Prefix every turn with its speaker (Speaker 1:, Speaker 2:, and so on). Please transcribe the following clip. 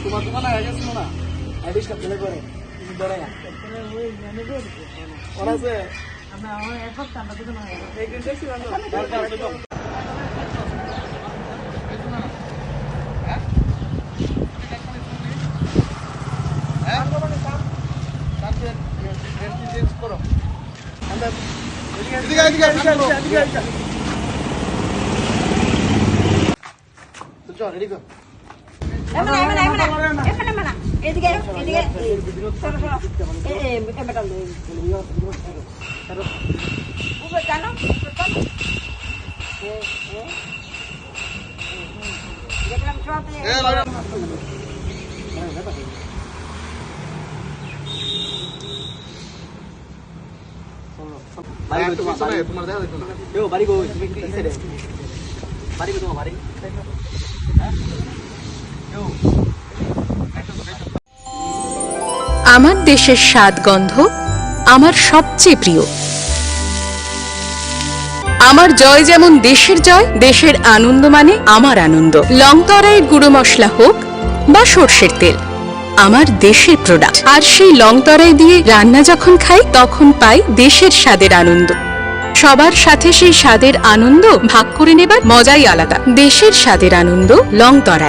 Speaker 1: তোমার দোকানে আগে ছিল না আইডিস কাপ দিলে করে ধরে না ওরা আছে আমরা আমার এফর্ট টান্ডা দিতে না এই দিন দেখছি না দরকার আছে তো হ্যাঁ হ্যাঁ তাতে চেঞ্জ করো আমরা এদিকে চল রেডি কর
Speaker 2: এদিকে
Speaker 3: আমার দেশের স্বাদ গন্ধ আমার সবচেয়ে প্রিয়। আমার জয় যেমন দেশের জয়, দেশের আনন্দ মানে আমার আনন্দ। লংতরাইয়ের গুঁড়ো মশলা হোক বা সর্ষের তেল, আমার দেশের প্রোডাক্ট। আর সেই লংতরাই দিয়ে রান্না যখন খাই তখন পাই দেশের স্বাদের আনন্দ। সবার সাথে সেই স্বাদের আনন্দ ভাগ করে নেবার মজাই আলাদা। দেশের স্বাদের আনন্দ লংতরাই।